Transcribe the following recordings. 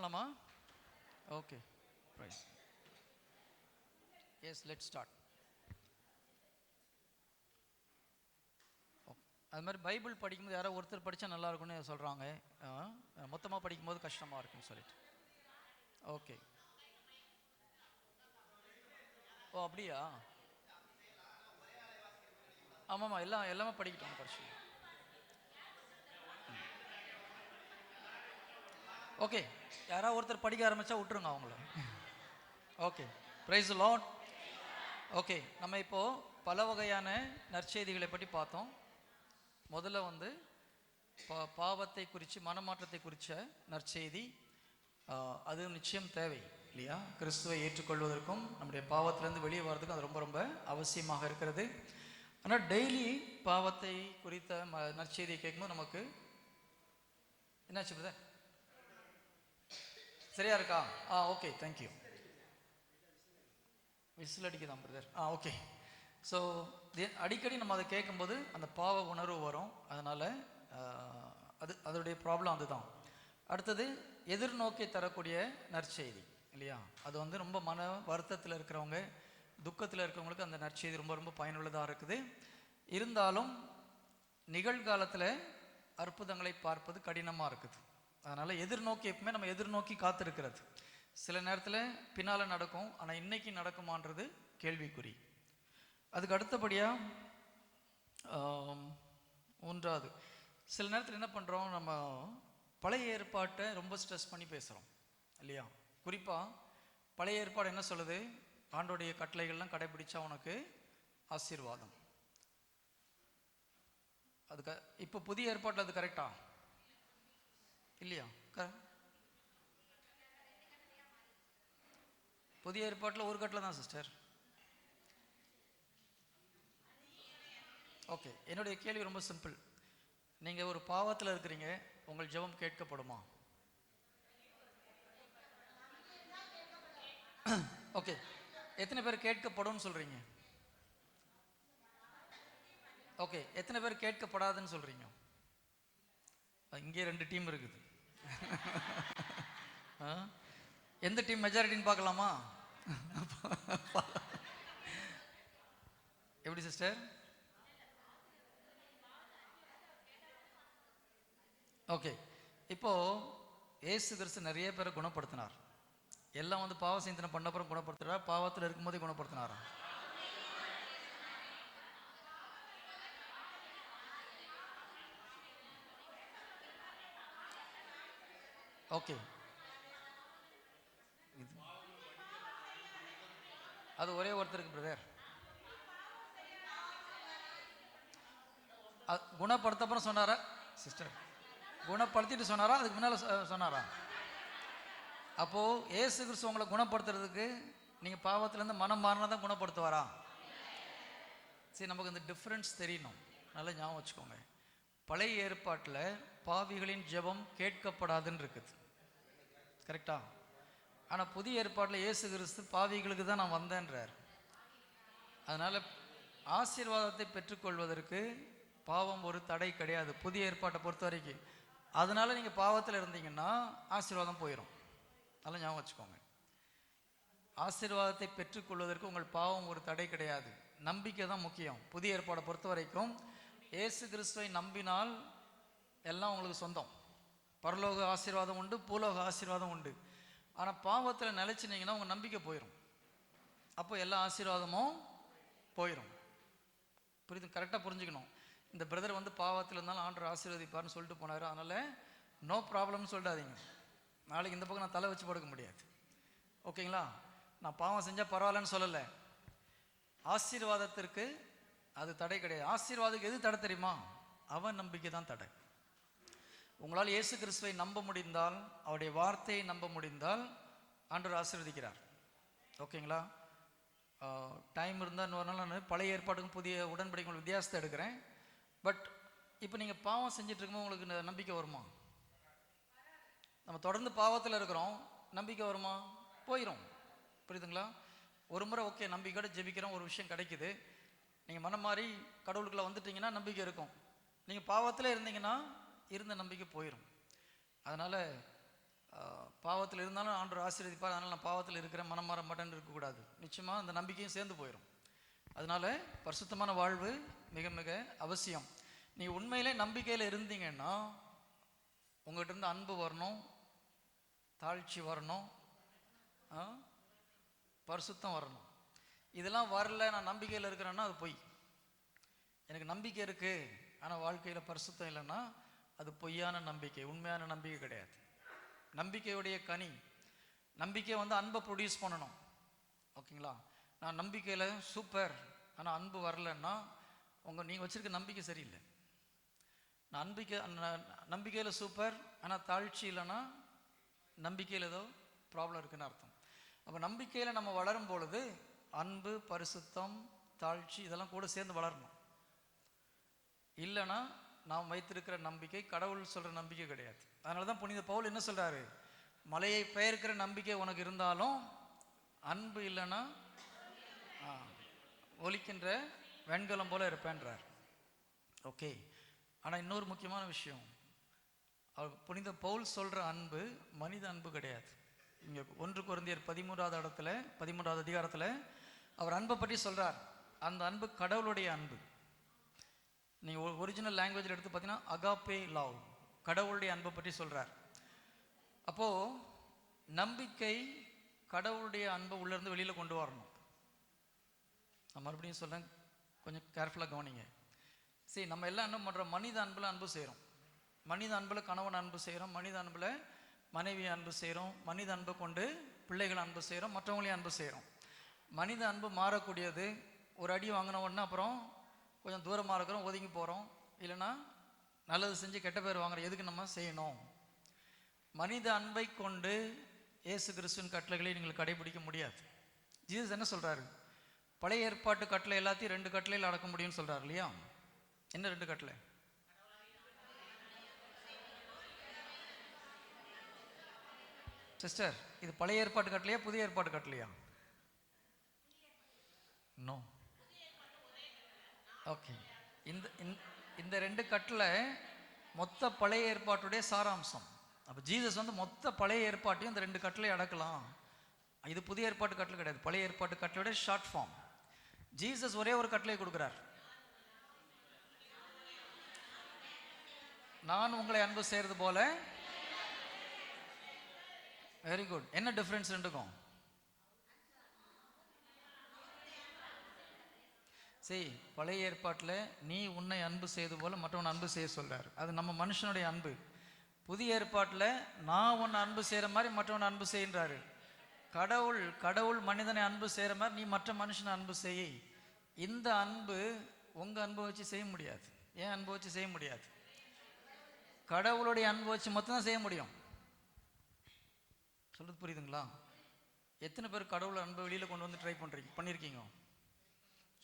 பண்ணலாமா? Okay, right. Yes, let's start. அது மாதிரி பைபிள் படிக்கும்போது யாரோ ஒருத்தர் படித்தா நல்லா இருக்கும்னு சொல்கிறாங்க. மொத்தமாக படிக்கும்போது கஷ்டமாக இருக்குன்னு சொல்லிட்டு. ஓகே. ஓ அப்படியா? ஆமாம்மா, எல்லாமே படிக்கிட்டோம் படிச்சு. ஓகே, யாராவது ஒருத்தர் படிக்க ஆரம்பித்தா விட்டுருங்க அவங்கள. Okay, praise the Lord. Okay, நம்ம இப்போது பல வகையான நற்செய்திகளை பற்றி பார்த்தோம். முதல்ல பாவத்தை குறித்து, மனமாற்றத்தை குறித்த நற்செய்தி. அது நிச்சயம் தேவை இல்லையா? கிறிஸ்துவை ஏற்றுக்கொள்வதற்கும் நம்முடைய பாவத்திலேருந்து வெளியே வர்றதுக்கும் அது ரொம்ப ரொம்ப அவசியமாக இருக்கிறது. ஆனால் டெய்லி பாவத்தை குறித்த நற்செய்தியை கேட்கும்போது நமக்கு என்னாச்சு பிரதர்? சரியா இருக்கா? Okay, thank you. விசில் அடிக்குதான் பிரதர். ஓகே. ஸோ அடிக்கடி நம்ம அதை கேட்கும்போது அந்த பாவ உணர்வு வரும். அதனால் அதோடைய ப்ராப்ளம் அதுதான். அடுத்தது எதிர்நோக்கி தரக்கூடிய நற்செய்தி இல்லையா? அது ரொம்ப மன வருத்தத்தில் இருக்கிறவங்க, துக்கத்தில் இருக்கிறவங்களுக்கு அந்த நற்செய்தி ரொம்ப ரொம்ப பயனுள்ளதாக இருக்குது. இருந்தாலும் நிகழ்காலத்தில் அற்புதங்களை பார்ப்பது கடினமாக இருக்குது. அதனால் எதிர்நோக்கி எப்பவுமே நம்ம எதிர்நோக்கி காத்திருக்கிறது. சில நேரத்தில் பின்னால் நடக்கும், ஆனால் இன்னைக்கு நடக்குமான்றது கேள்விக்குறி. அதுக்கு அடுத்தபடியாக மூன்றாவது, சில நேரத்தில் என்ன பண்ணுறோம், நம்ம பழைய ஏற்பாட்டை ரொம்ப ஸ்ட்ரெஸ் பண்ணி பேசுகிறோம் இல்லையா? குறிப்பாக பழைய ஏற்பாடு என்ன சொல்லுது? ஆண்டோடைய கட்டளைகள்லாம் கடைபிடிச்சா உனக்கு ஆசீர்வாதம். அதுக்கு இப்போ புதிய ஏற்பாட்டில் அது கரெக்டா இல்லையா? புதிய ஏற்பாட்டில் ஒரு கட்டளை தான் சிஸ்டர். ஓகே, என்னுடைய கேள்வி ரொம்ப சிம்பிள். நீங்கள் ஒரு பாவத்தில் இருக்கிறீங்க, உங்கள் ஜெபம் கேட்கப்படுமா? ஓகே, எத்தனை பேர் கேட்கப்படும்னு சொல்கிறீங்க? ஓகே, எத்தனை பேர் கேட்கப்படாதுன்னு சொல்கிறீங்க? இங்கே 2 டீம் இருக்குது. எந்த டீம் மெஜாரிட்டின்னு பார்க்கலாமா? எப்படி சிஸ்டர்? ஓகே, இப்போது இயேசு கிறிஸ்து நிறைய பேரை குணப்படுத்தினார். எல்லாம் பாவ சிந்தனை பண்ண அப்புறம் குணப்படுத்துறாரா? பாவத்தில் இருக்கும்போதே குணப்படுத்தினாரா? ஓகே, அது ஒரே ஒருத்தருக்கு பிரதர். குணப்படுத்தப்புறம் சொன்னாரா சிஸ்டர்? குணப்படுத்திட்டு சொன்னாரா, அதுக்கு முன்னால் சொன்னாரா? அப்போது ஏசு கிறிஸ்து உங்களை குணப்படுத்துறதுக்கு நீங்கள் பாவத்திலேருந்து மனம் மாறினா தான் குணப்படுத்துவாரா? சரி, நமக்கு இந்த டிஃப்ரென்ஸ் தெரியணும். நல்லா ஞாபகம் வச்சுக்கோங்க. பழைய ஏற்பாட்டில் பாவிகளின் ஜெபம் கேட்கப்படாதுன்னு இருக்குது, கரெக்டா? ஆனால் புதிய ஏற்பாட்டில் இயேசு கிறிஸ்து பாவிகளுக்கு தான் நான் வந்தேன்றார். அதனால் ஆசீர்வாதத்தை பெற்றுக்கொள்வதற்கு பாவம் ஒரு தடை கிடையாது புதிய ஏற்பாட்டை பொறுத்த வரைக்கும். அதனால் நீங்கள் பாவத்தில் இருந்தீங்கன்னா ஆசீர்வாதம் போயிடும். நல்லா ஞாபகம் வச்சுக்கோங்க. ஆசீர்வாதத்தை பெற்றுக்கொள்வதற்கு உங்கள் பாவம் ஒரு தடை கிடையாது. நம்பிக்கை தான் முக்கியம். புதிய ஏற்பாடை பொறுத்த வரைக்கும் இயேசு கிறிஸ்துவை நம்பினால் எல்லாம் உங்களுக்கு சொந்தம். பரலோக ஆசீர்வாதம் உண்டு, பூலோக ஆசீர்வாதம் உண்டு. ஆனால் பாவத்தில் நிலைச்சினீங்கன்னா உங்கள் நம்பிக்கை போயிடும். அப்போ எல்லா ஆசீர்வாதமும் போயிடும். புரியுது? கரெக்டாக புரிஞ்சுக்கணும். இந்த பிரதர் பாவத்தில் இருந்தாலும் ஆண்டவர் ஆசீர்வதிப்பார்னு சொல்லிட்டு போனார். அதனால் நோ ப்ராப்ளம்னு சொல்லிடாதீங்க. நாளைக்கு இந்த பக்கம் நான் தலை வச்சு படுக்க முடியாது. ஓகேங்களா? நான் பாவம் செஞ்சால் பரவாயில்லன்னு சொல்லலை. ஆசீர்வாதத்திற்கு அது தடை கிடையாது. ஆசீர்வாதத்துக்கு எது தடை தெரியுமா? அவன் நம்பிக்கை தான் தடை. உங்களால் இயேசு கிறிஸ்துவை நம்ப முடிந்தால், அவருடைய வார்த்தையை நம்ப முடிந்தால் ஆண்டவர் ஆசீர்வதிக்கிறார். ஓகேங்களா? டைம் இருந்தால் இன்னொரு நாள் நான் பழைய ஏற்பாட்டுக்கும் புதிய உடன்படிக்கைக்கும் வித்தியாசத்தை எடுக்கிறேன். பட் இப்போ நீங்கள் பாவம் செஞ்சுட்டு இருக்கும்போது உங்களுக்கு நம்பிக்கை வருமா? நம்ம தொடர்ந்து பாவத்தில் இருக்கிறோம், நம்பிக்கை வருமா? போயிடும். புரியுதுங்களா? ஒரு முறை ஓகே நம்பிக்கையோட ஜெபிக்கிறோம், ஒரு விஷயம் கிடைக்குது, நீங்கள் மனம் மாறி கடவுளுக்குள்ளே வந்துட்டீங்கன்னா நம்பிக்கை இருக்கும். நீங்கள் பாவத்தில் இருந்தீங்கன்னா இருந்த நம்பிக்கை போயிடும். அதனால் பாவத்தில் இருந்தாலும் ஆண்டவர் ஆசீர்வதிப்பார். அதனால் நான் பாவத்தில் இருக்கிறேன், மனம் மாற மாட்டேன்னு இருக்கக்கூடாது. நிச்சயமாக அந்த நம்பிக்கையும் சேர்ந்து போயிடும். அதனால பரிசுத்தமான வாழ்வு மிக மிக அவசியம். நீங்கள் உண்மையிலே நம்பிக்கையில் இருந்தீங்கன்னா உங்கள்கிட்ட இருந்து அன்பு வரணும், தாழ்ச்சி வரணும், பரிசுத்தம் வரணும். இதெல்லாம் வரல, நான் நம்பிக்கையில் இருக்கிறேன்னா அது பொய். எனக்கு நம்பிக்கை இருக்குது ஆனால் வாழ்க்கையில் பரிசுத்தம் இல்லைன்னா அது பொய்யான நம்பிக்கை, உண்மையான நம்பிக்கை கிடையாது. நம்பிக்கையுடைய கனி, நம்பிக்கை அன்பை ப்ரொடியூஸ் பண்ணணும். ஓகேங்களா? நான் நம்பிக்கையில் சூப்பர் ஆனால் அன்பு வரலன்னா நீங்கள் வச்சுருக்க நம்பிக்கை சரியில்லை. நான் நம்பிக்கையில் சூப்பர் ஆனால் தாழ்ச்சி இல்லைன்னா நம்பிக்கையில் ஏதோ ப்ராப்ளம் இருக்குன்னு அர்த்தம். அப்போ நம்பிக்கையில் நம்ம வளரும் பொழுது அன்பு, பரிசுத்தம், தாழ்ச்சி இதெல்லாம் கூட சேர்ந்து வளரணும். இல்லைன்னா நாம் வைத்திருக்கிற நம்பிக்கை கடவுள் சொல்கிற நம்பிக்கை கிடையாது. அதனால தான் புனித பவுல் என்ன சொல்கிறாரு, மலையை பெயர்க்கிற நம்பிக்கை உனக்கு இருந்தாலும் அன்பு இல்லைன்னா ஒலிக்கின்ற வெண்கலம் போல இருப்பேன்றார். ஓகே. ஆனால் இன்னொரு முக்கியமான விஷயம், அவர் புனித பவுல் சொல்கிற அன்பு மனித அன்பு கிடையாது. இங்கே 1 கொரிந்தியர் 13வது அதிகாரத்தில் அவர் அன்பை பற்றி சொல்கிறார். அந்த அன்பு கடவுளுடைய அன்பு. நீங்கள் ஒரிஜினல் லாங்குவேஜில் எடுத்து பார்த்தீங்கன்னா அகாப்பே லவ், கடவுளுடைய அன்பை பற்றி சொல்கிறார். அப்போது நம்பிக்கை கடவுளுடைய அன்பை உள்ளேருந்து வெளியில் கொண்டு வரணும். நான் மறுபடியும் சொல்கிறேன், கொஞ்சம் கேர்ஃபுல்லாக கவனிங்க. சரி, நம்ம எல்லாம் என்ன பண்ணுறோம், மனித அன்பில் அன்பு செய்கிறோம். மனித அன்பில் கணவன் அன்பு செய்கிறோம், மனித அன்பில் மனைவி அன்பு செய்கிறோம், மனித அன்பை கொண்டு பிள்ளைகள் அன்பு செய்கிறோம், மற்றவங்களையும் அன்பு செய்கிறோம். மனித அன்பு மாறக்கூடியது. ஒரு அடி வாங்கின உடனே அப்புறம் கொஞ்சம் தூரமாக இருக்கிறோம், ஒதுங்கி போகிறோம். இல்லைன்னா நல்லது செஞ்சு கெட்ட பேர் வாங்குறோம். எதுக்கு நம்ம செய்யணும்? மனித அன்பை கொண்டு இயேசு கிறிஸ்துவின் கட்டளைகளை நீங்கள் கடைபிடிக்க முடியாது. ஜீசஸ் என்ன சொல்கிறாரு, பழைய ஏற்பாட்டு கட்டளை எல்லாத்தையும் 2 கட்டளையில் அடக்க முடியும்னு சொல்கிறார் இல்லையா? என்ன 2 கட்டளை? சிஸ்டர், இது பழைய ஏற்பாட்டு கட்டளையா புதிய ஏற்பாட்டு கட்டளையா? நோ. ஓகே. இந்த 2 கட்டளை மொத்த பழைய ஏற்பாட்டுடைய சாராம்சம். அப்போ ஜீசஸ் மொத்த பழைய ஏற்பாட்டையும் இந்த 2 கட்டளை அடக்கலாம். இது புதிய ஏற்பாட்டு கட்டளை கிடையாது, பழைய ஏற்பாட்டு கட்டளையோட ஷார்ட் ஃபார்ம். ஜீசஸ் ஒரே ஒரு கட்டளை கொடுக்குறார், நான் உங்களை அன்பு செய்யறது போல. Very good. என்ன டிஃபரன்ஸ் ரெண்டுக்கும்? சரி, பழைய ஏற்பாட்டில் நீ உன்னை அன்பு செய்வது போல மற்றவன் அன்பு செய்ய சொல்றார், அது நம்ம மனுஷனுடைய அன்பு. புதிய ஏற்பாட்டில் நான் உன்னை அன்பு செய்கிற மாதிரி மற்றவன் அன்பு செய்கின்றாரு. கடவுள் மனிதனை அன்பு செய்கிற மாதிரி நீ மற்ற மனுஷனை அன்பு செய். இந்த அன்பு உங்கள் அன்பை வச்சு செய்ய முடியாது. ஏன் அன்பை வச்சு செய்ய முடியாது? கடவுளுடைய அன்பை வச்சு மட்டும்தான் செய்ய முடியும். சொல்றது புரியுதுங்களா? எத்தனை பேர் கடவுள் அன்பை வெளியில் கொண்டு வந்து ட்ரை பண்ணியிருக்கீங்க?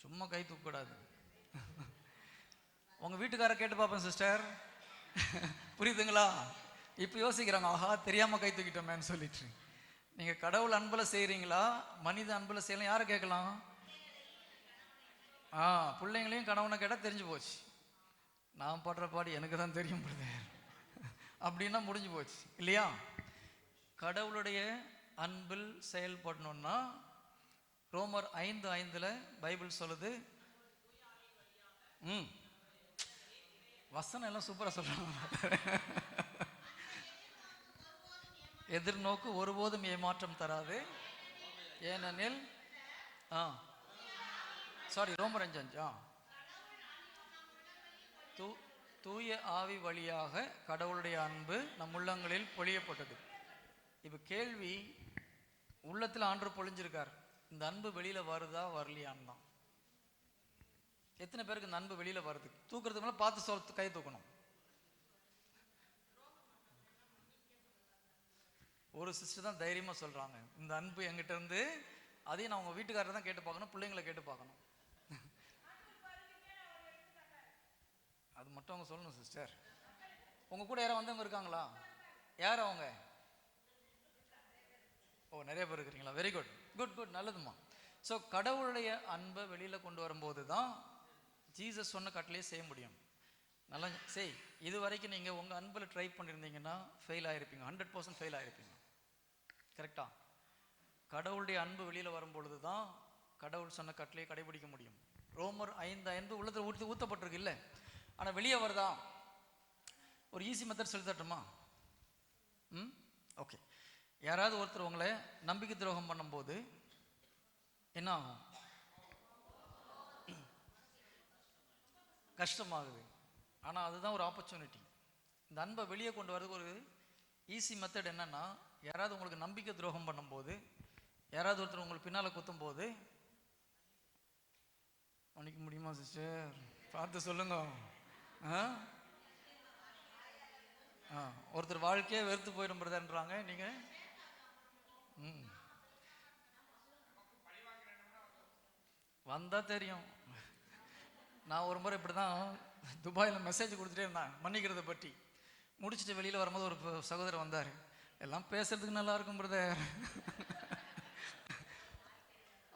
சும்மா கை தூக்கக்கூடாது. உங்கள் வீட்டுக்கார கேட்டு பார்ப்பேன் சிஸ்டர். புரியுதுங்களா? இப்போ யோசிக்கிறாங்க, ஆஹா தெரியாமல் கை தூக்கிட்டோமேன்னு சொல்லிட்டு. நீங்கள் கடவுள் அன்பில் செய்கிறீங்களா மனித அன்பில் செய்யலாம்? யாரை கேட்கலாம்? பிள்ளைங்களையும் கணவனை கேட்டால் தெரிஞ்சு போச்சு. நான் படுற பாடு எனக்கு தான் தெரியும் பிரதர் அப்படின்னா முடிஞ்சு போச்சு இல்லையா? கடவுளுடைய அன்பில் செயல்படணும்னா ரோமர் 5:5 பைபிள் சொல்லுது. வசனம் எல்லாம் சூப்பரா சொல்றாங்க. எதிர்நோக்கு ஒருபோதும் ஏமாற்றம் தராது, ஏனெனில் ரோமர் 5:5 தூய ஆவி வழியாக கடவுளுடைய அன்பு நம் உள்ளங்களில் பொழியப்பட்டது. இப்போ கேள்வி, உள்ளத்தில் ஆண்டவர் பொழிஞ்சிருக்கார், இந்த அன்பு வெளியில வருதா வரலையான்னு தான். எத்தனை பேருக்கு இந்த அன்பு வெளியில வருது? தூக்குறதுக்கு மேலே பார்த்து கை தூக்கணும். ஒரு சிஸ்டர் தான் தைரியமாக சொல்கிறாங்க, இந்த அன்பு என்கிட்ட இருந்து. அதையும் நான் உங்கள் வீட்டுக்காரர் தான் கேட்டு பார்க்கணும், பிள்ளைங்களை கேட்டு பார்க்கணும். அது மட்டும் அவங்க சொல்லணும் சிஸ்டர். உங்கள் கூட யாரும் வந்தவங்க இருக்காங்களா? யார் அவங்க? நிறைய பேர் இருக்கிறீங்களா? வெரி குட் குட் குட், நல்லதுமா. ஸோ கடவுளுடைய அன்பை வெளியில் கொண்டு வரும்போது தான் ஜீசஸ் சொன்ன கட்டளையே செய்ய முடியும். நல்லா சரி, இது வரைக்கும் நீங்கள் உங்கள் அன்பில் ட்ரை பண்ணியிருந்தீங்கன்னா ஃபெயில் ஆகிருப்பீங்க, 100% ஃபெயில் ஆகிருப்பீங்க. கரெக்டா? கடவுளுடைய அன்பு வெளியில் வரும்பொழுது தான் கடவுள் சொன்ன கட்டளையை கடைபிடிக்க முடியும். ரோமர் 5:5 உள்ளத்தில் ஊற்றப்பட்டிருக்கு இல்லை, ஆனால் வெளியே வருதா? ஒரு ஈஸி மெத்தட் சொல்லி தட்டுமா? ஓகே. யாராவது ஒருத்தர் உங்களை நம்பிக்கை துரோகம் பண்ணும்போது என்ன ஆகும்? கஷ்டமாகுது. ஆனால் அதுதான் ஒரு ஆப்பர்ச்சுனிட்டி. இந்த அன்பை வெளியே கொண்டு வரதுக்கு ஒரு ஈஸி மெத்தட் என்னன்னா, யாராவது உங்களுக்கு நம்பிக்கை துரோகம் பண்ணும்போது, யாராவது ஒருத்தர் உங்களுக்கு பின்னால் குத்தும் போது, மன்னிக்க முடியுமா சிஸ்டர், பார்த்து சொல்லுங்க. ஒருத்தர் வாழ்க்கையே வெறுத்து போயிடும் பிரதர்ன்றாங்க, நீங்கள் வந்தால் தெரியும். நான் ஒரு முறை இப்படி தான் துபாயில் மெசேஜ் கொடுத்துட்டே இருந்தேன் மன்னிக்கிறத பற்றி. முடிச்சுட்டு வெளியில் வரும்போது ஒரு சகோதரர் வந்தார். எல்லாம் பேசுறதுக்கு நல்லா இருக்கும் பிரதர்,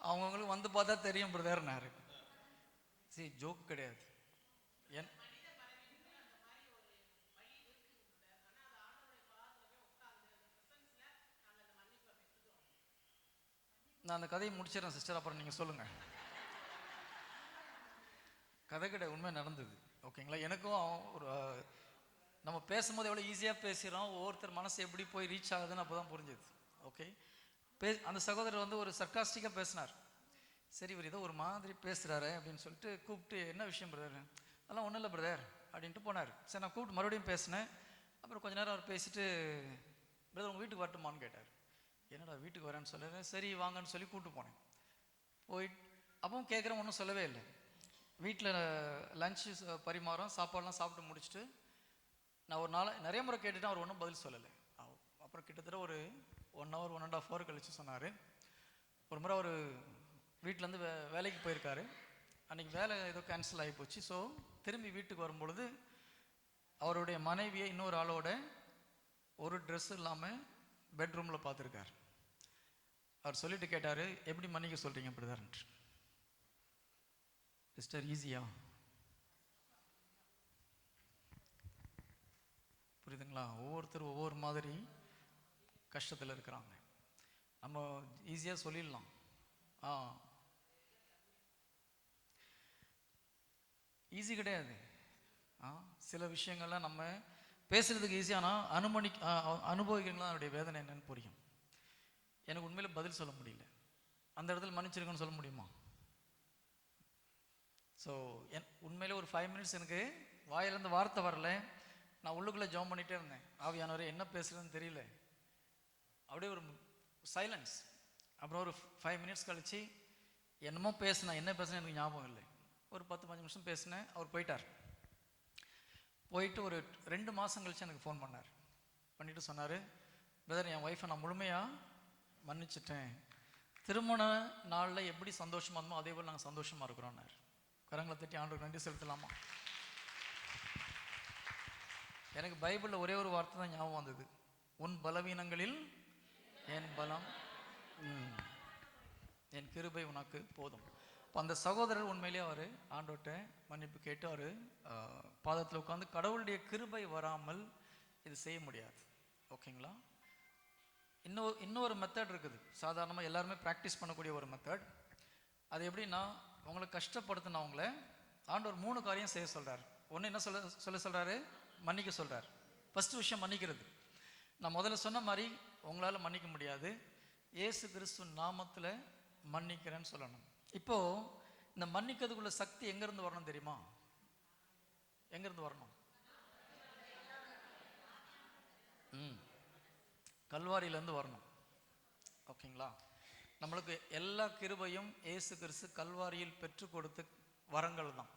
அவங்கவுங்களுக்கு வந்து பார்த்தா தெரியும் பிரதர்னாரு. சரி, ஜோக் கிடையாது. நான் அந்த கதையை முடிச்சிடறேன் சிஸ்டர், அப்புறம் நீங்கள் சொல்லுங்கள். கதை கிடையாது, உண்மை நடந்தது. ஓகேங்களா? எனக்கும் ஒரு நம்ம பேசும்போது எவ்வளோ ஈஸியாக பேசுகிறோம், ஒவ்வொருத்தர் மனசு எப்படி போய் ரீச் ஆகுதுன்னு அப்போ தான் புரிஞ்சுது. ஓகே. அந்த சகோதரர் வந்து ஒரு சர்க்காஸ்டிக்காக பேசினார். சரி, இவர் ஏதோ ஒரு மாதிரி பேசுகிறாரு அப்படின்னு சொல்லிட்டு கூப்பிட்டு, என்ன விஷயம் பிரதர்? அதெல்லாம் ஒன்றும் இல்லை பிரதர் அப்படின்ட்டு போனார். சரி, நான் கூப்பிட்டு மறுபடியும் பேசினேன். அப்புறம் கொஞ்ச நேரம் அவர் பேசிட்டு, பிரதர் உங்கள் வீட்டுக்கு வரட்டுமான்னு கேட்டார். என்னடா வீட்டுக்கு வரேன்னு சொல்லுறேன். சரி வாங்கன்னு சொல்லி கூப்பிட்டு போனேன். போயிட்டு அப்பவும் கேட்குறேன், ஒன்றும் சொல்லவே இல்லை. வீட்டில் லஞ்சு பரிமாறம், சாப்பாடெலாம் சாப்பிட்டு முடிச்சுட்டு நான் ஒரு நிறைய முறை கேட்டுவிட்டேன், அவர் ஒன்றும் பதில் சொல்லலை. அப்புறம் கிட்டத்தட்ட ஒரு 1 hour 1.5 hour கழித்து சொன்னார். ஒரு முறை அவர் வீட்டிலேருந்து வேலைக்கு போயிருக்காரு. அன்றைக்கி வேலை ஏதோ கேன்சல் ஆகி போச்சு. ஸோ திரும்பி வீட்டுக்கு வரும்பொழுது அவருடைய மனைவியை இன்னொரு ஆளோட ஒரு ட்ரெஸ் இல்லாமல் பெட்ரூமில் பார்த்துருக்கார். அவர் சொல்லிட்டு கேட்டார், எப்படி மன்னிக்க சொல்கிறீங்க பிரதர்ன்ட்டு. சிஸ்டர், ஈஸியா? புரியுதுங்களா? ஒவ்வொருத்தரும் ஒவ்வொரு மாதிரி கஷ்டத்தில் இருக்கிறாங்க. நம்ம ஈஸியாக சொல்லிடலாம். ஈஸி கிடையாது. சில விஷயங்கள்லாம் நம்ம பேசுகிறதுக்கு ஈஸியானா அனுபவிக்கிறீங்களா அதனுடைய வேதனை என்னன்னு புரியும். எனக்கு உண்மையில் பதில் சொல்ல முடியல. அந்த இடத்துல மன்னிச்சிருக்கேன்னு சொல்ல முடியுமா? ஸோ உண்மையிலே ஒரு 5 minutes எனக்கு வாயிலேருந்து வார்த்தை வரல. நான் உள்ளுக்குள்ளே ஜாம் பண்ணிகிட்டே இருந்தேன். ஆவியானவரே என்ன பேசுகிறேன்னு தெரியல. அப்படியே ஒரு சைலன்ஸ். அப்புறம் ஒரு 5 minutes கழித்து என்னமோ பேசினேன். என்ன பேசுனேன் எனக்கு ஞாபகம் இல்லை. ஒரு 10-15 நிமிஷம் பேசினேன். அவர் போயிட்டார். போயிட்டு ஒரு 2 மாதம் கழித்து எனக்கு ஃபோன் பண்ணார். பண்ணிவிட்டு சொன்னார், பிரதர் என் ஒய்ஃபை நான் முழுமையாக மன்னிச்சிட்டேன். திருமண நாளில் எப்படி சந்தோஷமாக இருந்தோமோ அதே போல் நாங்கள் சந்தோஷமாக இருக்கிறோன்னார். கரங்களை தட்டி ஆண்டவருக்கு நன்றி செலுத்தலாமா? எனக்கு பைபிளில் ஒரே ஒரு வார்த்தை தான் ஞாபகம் வந்தது, உன் பலவீனங்களில் என் பலம், என் கிருபை உனக்கு போதும். இப்போ அந்த சகோதரர் உண்மையிலேயே அவர் ஆண்டவர்கிட்ட மன்னிப்பு கேட்டு அவர் பாதத்தில் உட்காந்து, கடவுளுடைய கிருபை வராமல் இது செய்ய முடியாது. ஓகேங்களா? இன்னொரு மெத்தட் இருக்குது, சாதாரணமாக எல்லாருமே ப்ராக்டிஸ் பண்ணக்கூடிய ஒரு மெத்தட். அது எப்படின்னா, உங்களை கஷ்டப்படுத்தினவங்கள ஆண்டவர் 3 காரியம் செய்ய சொல்கிறார். ஒன்று என்ன சொல்ல சொல்கிறாரு? மன்னிக்க சொல்கிறார். ஃபஸ்ட்டு விஷயம் மன்னிக்கிறது. நான் முதல்ல சொன்ன மாதிரி உங்களால் மன்னிக்க முடியாது, இயேசு கிறிஸ்து நாமத்தில் மன்னிக்கிறேன்னு சொல்லணும். இப்போது இந்த மன்னிக்கிறதுக்குள்ள சக்தி எங்கேருந்து வரணும் தெரியுமா? எங்கேருந்து வரணும்? கல்வாரியிலேருந்து வரணும். ஓகேங்களா? நம்மளுக்கு எல்லா கிருபையும் இயேசு கிறிஸ்து கல்வாரியில் பெற்று கொடுத்த வரங்கள் தான்.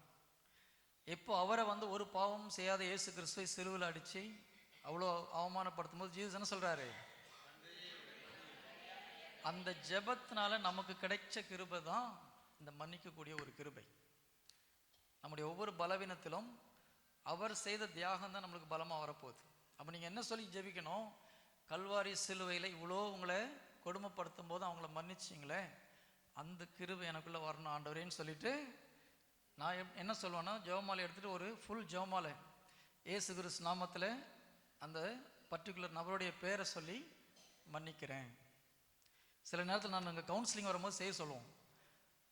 எப்போ அவரை ஒரு பாவமும் செய்யாத இயேசு கிறிஸ்துவை சிலுவையில் அடித்து அவ்வளோ அவமானப்படுத்தும் போது ஜீசஸ் என்ன சொல்கிறாரு? அந்த ஜெபத்தினால நமக்கு கிடைச்ச கிருபை தான் இந்த மன்னிக்கக்கூடிய ஒரு கிருபை. நம்முடைய ஒவ்வொரு பலவீனத்திலும் அவர் செய்த தியாகம் தான் நம்மளுக்கு பலமாக வரப்போகுது. அப்போ நீங்கள் என்ன சொல்லி ஜெபிக்கணும்? கல்வாரி சிலுவையில் இவ்வளோ உங்களை கொடுமைப்படுத்தும் போது அவங்கள மன்னிச்சிங்களே, அந்த கிருபை எனக்குள்ளே வரணும் ஆண்டவரேன்னு சொல்லிட்டு நான் என்ன சொல்லுவேன்னா, ஜெபமாலை எடுத்துகிட்டு ஒரு ஃபுல் ஜெபமாலை இயேசு கிறிஸ்து நாமத்தில் அந்த பர்டிகுலர் நபருடைய பேரை சொல்லி மன்னிக்கிறேன். சில நேரத்தில் நான் அங்கே கவுன்சிலிங் வரும்போது செய்ய சொல்லுவோம்.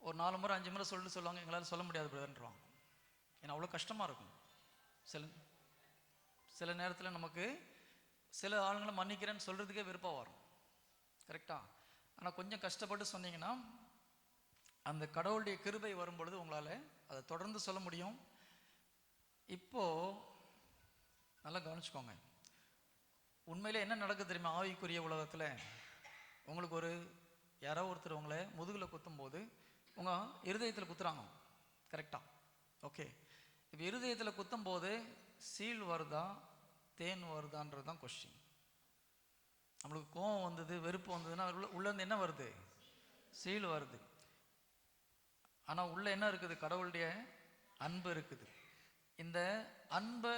ஒரு 4 முறை 5 முறை சொல்லிட்டு சொல்லுவாங்க, எங்களால் சொல்ல முடியாது பிரதர்ன்றோம். ஏன்னா அவ்வளோ கஷ்டமாக இருக்கும். சில நேரத்தில் நமக்கு சில ஆளுங்களை மன்னிக்கிறேன்னு சொல்கிறதுக்கே விருப்பம் வரும், கரெக்டாக. ஆனால் கொஞ்சம் கஷ்டப்பட்டு சொன்னீங்கன்னா அந்த கடவுளுடைய கிருபை வரும் பொழுது உங்களால் அதை தொடர்ந்து சொல்ல முடியும். இப்போது நல்லா கவனிச்சுக்கோங்க, உண்மையிலே என்ன நடக்குது தெரியுமா? ஆவிக்குரிய உலகத்தில் உங்களுக்கு யாரோ ஒருத்தர் உங்களை முதுகில் குத்தும்போது உங்கள் இருதயத்தில் குத்துறாங்க, கரெக்டாக? ஓகே, இப்போ இருதயத்தில் குத்தும் போது சீல் வருதா தேன் வருதான்றது தான் கொஸ்டின். நம்மளுக்கு கோவம் வந்தது, வெறுப்பு வந்ததுன்னா உள்ளேருந்து என்ன வருது? சீல் வருது. ஆனால் உள்ளே என்ன இருக்குது? கடவுளுடைய அன்பு இருக்குது. இந்த அன்பை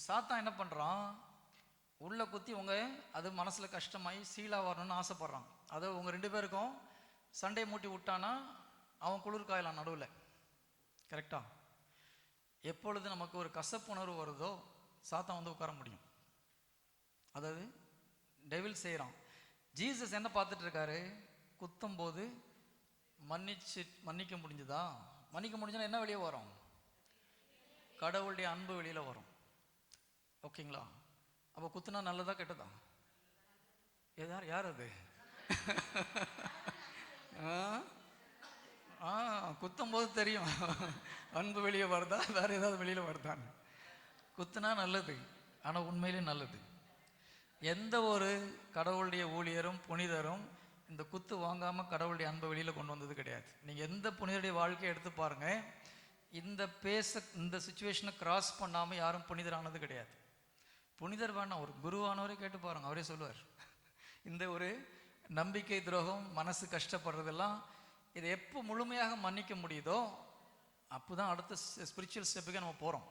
சாத்தான் என்ன பண்ணுறான்? உள்ளே குத்தி அது மனசில் கஷ்டமாகி சீலாக வரணும்னு ஆசைப்பட்றான். அதை உங்கள் 2 பேருக்கும் சண்டை மூட்டி விட்டானா அவன் குளிர் காயலாம் நடுவில், கரெக்டாக? எப்பொழுது நமக்கு ஒரு கசப்புணர்வு வருதோ சாத்தான் உட்கார முடியும். அதாவது டெவில் செய்கிறான். ஜீசஸ் என்ன பார்த்துட்டு இருக்காரு? குத்தும் போது மன்னிக்க முடிஞ்சுதா? மன்னிக்க முடிஞ்சுன்னா என்ன வெளியே வரும்? கடவுளுடைய அன்பு வெளியில் வரும். ஓகேங்களா? அப்போ குத்துனா நல்லதா கெட்டதா? யார் அது? குத்தும் போது தெரியும் அன்பு வெளியே வருதா வேற ஏதாவது வெளியில் வருதான்னு. குத்துனா நல்லது, ஆனால் உண்மையிலே நல்லது. எந்த ஒரு கடவுளுடைய ஊழியரும் புனிதரும் இந்த குத்து வாங்காமல் கடவுளுடைய அன்பை வெளியில் கொண்டு வந்தது கிடையாது. நீங்கள் எந்த புனிதருடைய வாழ்க்கையை எடுத்து பாருங்கள், இந்த சுச்சுவேஷனை கிராஸ் பண்ணாமல் யாரும் புனிதரானது கிடையாது. புனிதர் வேணாம், ஒரு குருவானவரே கேட்டு பாருங்க, அவரே சொல்லுவார். இந்த ஒரு நம்பிக்கை துரோகம், மனசு கஷ்டப்படுறதெல்லாம் இதை எப்போ முழுமையாக மன்னிக்க முடியுதோ அப்போ தான் அடுத்த ஸ்பிரிச்சுவல் ஸ்டெப்புக்கு நம்ம போகிறோம்.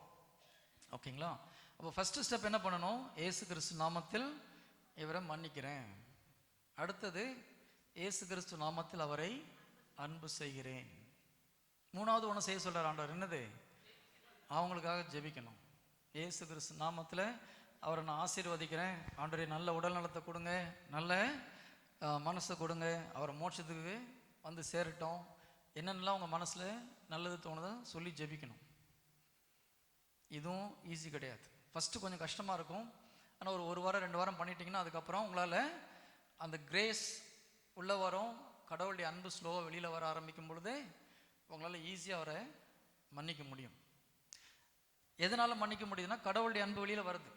ஓகேங்களா? அப்போ ஃபஸ்ட்டு ஸ்டெப் என்ன பண்ணணும்? இயேசு கிறிஸ்து நாமத்தில் இவரை மன்னிக்கிறேன். அடுத்தது இயேசு கிறிஸ்து நாமத்தில் அவரை அன்பு செய்கிறேன். 3வது ஒன்று செய்ய சொல்கிறார் ஆண்டவர். என்னது? அவங்களுக்காக ஜெபிக்கணும். இயேசு கிறிஸ்து நாமத்தில் அவரை நான் ஆசீர்வதிக்கிறேன். ஆண்டவரே நல்ல உடல் நலத்தை கொடுங்க, நல்ல மனசை கொடுங்க, அவரை மோட்சத்துக்கு வந்து சேரட்டும். என்னென்னலாம் உங்கள் மனசில் நல்லது தோணுதோ சொல்லி ஜெபிக்கணும். இதுவும் ஈஸி கிடையாது. ஃபஸ்ட்டு கொஞ்சம் கஷ்டமாக இருக்கும். ஆனால் ஒரு வாரம் 2 வாரம் பண்ணிட்டீங்கன்னா அதுக்கப்புறம் உங்களால் அந்த கிரேஸ் உள்ளே வரும். கடவுளுடைய அன்பு ஸ்லோவாக வெளியில் வர ஆரம்பிக்கும் பொழுது உங்களால் ஈஸியாக அவரை மன்னிக்க முடியும். எதனால் மன்னிக்க முடியுதுன்னா கடவுளுடைய அன்பு வெளியில் வருது.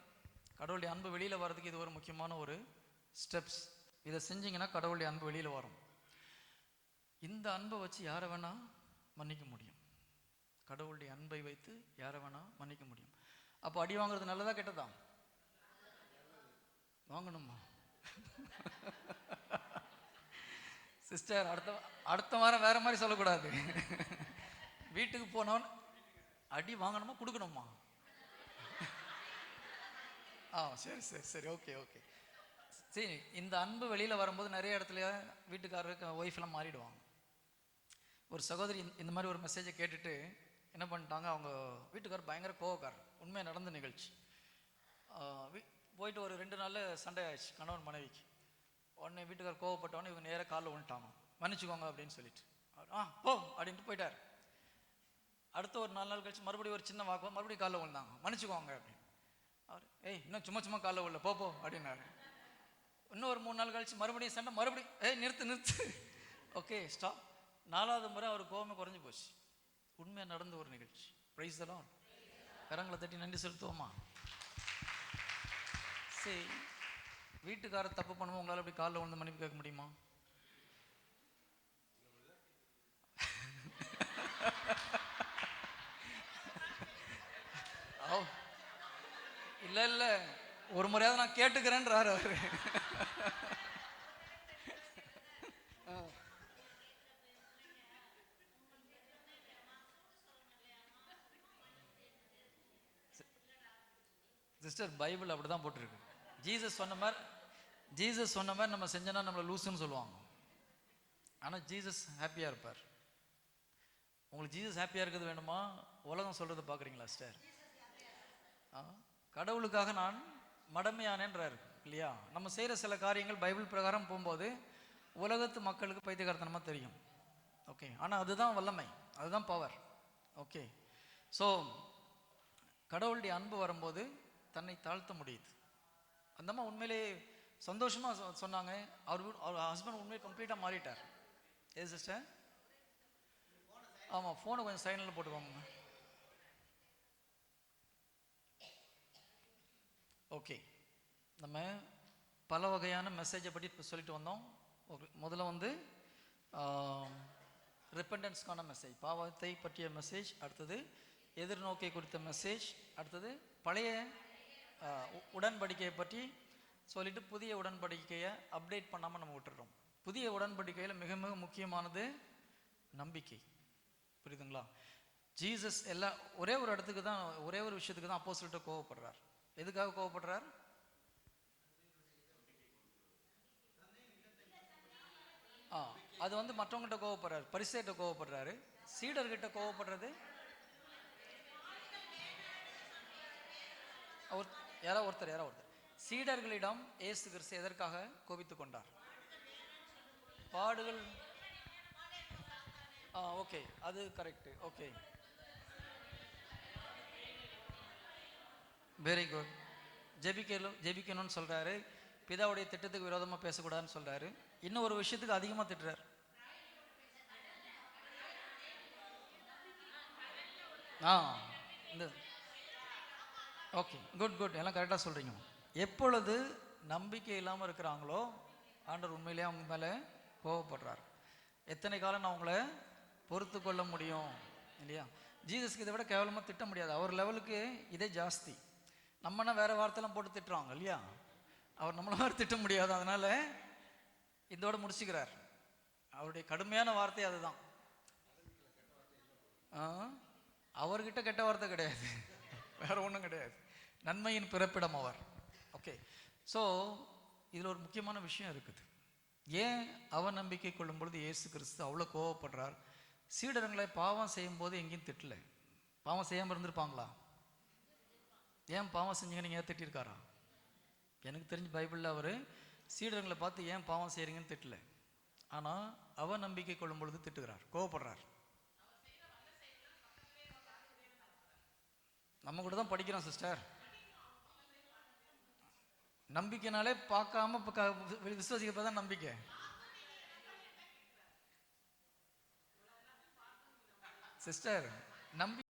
கடவுளுடைய அன்பு வெளியில் வர்றதுக்கு இது ஒரு முக்கியமான ஒரு ஸ்டெப்ஸ். இதை செஞ்சிங்கன்னா கடவுளுடைய அன்பு வெளியில் வரும். இந்த அன்பை வச்சு யாரை வேணால் மன்னிக்க முடியும். கடவுளுடைய அன்பை வைத்து யாரை வேணால் மன்னிக்க முடியும். அப்போ அடி வாங்குறது நல்லதா கெட்டதா? வாங்கணுமா? சிஸ்டர், அடுத்த வாரம் வேற மாதிரி சொல்லக்கூடாது. வீட்டுக்கு போனோன்னு அடி வாங்கணுமா கொடுக்கணுமா? சரி ஓகே. சரி, இந்த அன்பு வெளியில் வரும்போது நிறைய இடத்துல வீட்டுக்காரருக்கு ஒய்ஃப்லாம் மாறிடுவாங்க. ஒரு சகோதரி இந்த மாதிரி ஒரு மெசேஜை கேட்டுட்டு என்ன பண்ணிட்டாங்க, அவங்க வீட்டுக்காரர் பயங்கர கோவக்காரர். உண்மையாக நடந்த நிகழ்ச்சி. போயிட்டு ஒரு 2 நாளில் சண்டை ஆயிடுச்சு கணவன் மனைவிக்கு. உடனே வீட்டுக்காரர் கோவப்பட்டவொடனே இவங்க நேராக காலில் விழுந்துட்டாங்க. மன்னிச்சுக்கோங்க அப்படின்னு சொல்லிட்டு. போ அப்படின்ட்டு போயிட்டார். அடுத்த ஒரு 4 நாள் கழிச்சு மறுபடியும் ஒரு சின்ன வாக்குவா மறுபடியும் காலில் விழுந்தாங்க. மன்னிச்சுக்கோங்க அப்படின்னு. அவர் இன்னும் சும்மா காலில் விழல, போ அப்படின்னாரு. இன்னும் ஒரு 3 நாள் கழிச்சு மறுபடியும் சண்டை, மறுபடியும் நிறுத்து. Okay stop. 4வது முறை அவர் கோவமே குறைஞ்சி போச்சு. உண்மையாக நடந்த ஒரு நிகழ்ச்சி. Praise the Lord. கரங்களை தட்டி நன்றி செலுத்துவோமா? சரி, வீட்டுக்காரர் தப்பு பண்ணுவோம், உங்களால் அப்படி காலில் விழுந்து மன்னிப்பு கேட்க முடியுமா? இல்லை ஒரு முறையாவது நான் கேட்டுக்கிறேன்றாரு அவரு. சிஸ்டர், பைபிள் அப்படிதான் போட்டிருக்கு. ஜீசஸ் சொன்ன மாதிரி நம்ம செஞ்சோன்னா நம்மளை லூசுன்னு சொல்லுவாங்க. ஆனால் ஜீசஸ் ஹாப்பியாக இருப்பார். உங்களுக்கு ஜீசஸ் ஹாப்பியாக இருக்கிறது வேணுமா, உலகம் சொல்கிறத பார்க்குறீங்களா சிஸ்டர்? கடவுளுக்காக நான் மடமையானேன்றாரு இல்லையா? நம்ம செய்கிற சில காரியங்கள் பைபிள் பிரகாரம் போகும்போது உலகத்து மக்களுக்கு பைத்தியகாரத்தனமாக தெரியும். ஓகே, ஆனால் அதுதான் வல்லமை, அதுதான் பவர். ஓகே, ஸோ கடவுளுடைய அன்பு வரும்போது தன்னை தாழ்த்த முடியுது. அந்தம்மா உண்மையிலே சந்தோஷமாக சொன்னாங்க. அவர் ஹஸ்பண்ட் உண்மையை கம்ப்ளீட்டாக மாறிட்டார். ஏ சிஸ்டர்? ஆமாம், ஃபோனை கொஞ்சம் சைலண்டில் போட்டுக்கோங்க. ஓகே, நம்ம பல வகையான மெசேஜை பற்றி இப்போ சொல்லிட்டு வந்தோம். முதல்ல வந்து ரிப்பெண்டன்ஸ்க்கான மெசேஜ், பாவத்தை பற்றிய மெசேஜ். அடுத்தது எதிர்நோக்கை குறித்த மெசேஜ். அடுத்தது பழைய உடன்படிக்கையை பற்றி சொல்லிட்டு புதிய உடன்படிக்கையை அப்டேட் பண்ணாமல் நம்ம விட்டுறோம். புதிய உடன்படிக்கையில் மிக மிக முக்கியமானது நம்பிக்கை. புரியுதுங்களா? ஜீசஸ் ஒரே ஒரு இடத்துக்கு தான், ஒரே ஒரு விஷயத்துக்கு தான் அப்போஸ்தலர்கிட்ட கோவப்படுறார். எதுக்காக கோவப்படுறார்? அது வந்து மற்றவங்கிட்ட கோவப்படுறாரு, பரிசேயர்கிட்ட கோவப்படுறாரு. சீடர்கிட்ட கோவப்படுறது யாரோ ஒருத்தர் சீடர்களிடம் இயேசு கிறிஸ்து எதற்காக கோபித்துக் கொண்டார்? பாடுகள். ஓகே, அது கரெக்ட். Okay, very good. ஜெபிக்கணும்னு சொல்றாரு. பிதாவுடைய திட்டத்துக்கு விரோதமாக பேசக்கூடாதுன்னு சொல்றாரு. இன்னும் ஒரு விஷயத்துக்கு அதிகமாக திட்டுறாரு. இந்த ஓகே, குட், எல்லாம் கரெக்டாக சொல்கிறீங்க. எப்பொழுது நம்பிக்கை இல்லாமல் இருக்கிறாங்களோ ஆண்டவர் உண்மையிலேயே அவங்க மேலே கோவப்படுறார். எத்தனை காலம் நான் அவங்கள பொறுத்து கொள்ள முடியும் இல்லையா? ஜீசஸ்க்கு இதை விட கேவலமாக திட்ட முடியாது. அவர் லெவலுக்கு இதே ஜாஸ்தி. நம்மனா வேறு வார்த்தைலாம் போட்டு திட்டுறாங்க இல்லையா? அவர் நம்மள மாதிரி திட்ட முடியாது. அதனால் இதோட முடிச்சுக்கிறார். அவருடைய கடுமையான வார்த்தை அதுதான். அவர்கிட்ட கெட்ட வார்த்தை கிடையாது, வேற ஒன்றும் கிடையாது. நன்மையின் பிறப்பிடம் அவர். ஓகே, ஸோ இதில் ஒரு முக்கியமான விஷயம் இருக்குது. ஏன் அவநம்பிக்கை கொள்ளும் பொழுது இயேசு கிறிஸ்து அவ்வளோ கோவப்படுறார்? சீடர்களை பாவம் செய்யும் போது எங்கேயும் திட்டலை. பாவம் செய்யாமல் இருந்திருப்பாங்களா? ஏன் பாவம் செஞ்சீங்க நீங்கள் திட்டிருக்காரா? எனக்கு தெரிஞ்ச பைபிளில் அவர் சீடர்களை பார்த்து ஏன் பாவம் செய்கிறீங்கன்னு திட்டலை. ஆனால் அவநம்பிக்கை கொள்ளும் பொழுது திட்டுகிறார், கோவப்படுறார். நம்ம கூட தான் படிக்கிறோம் சிஸ்டர். நம்பிக்கைனாலே பார்க்காம விசுவாசிக்கப்பதான் நம்பிக்கை. சிஸ்டர், நம்பிக்கை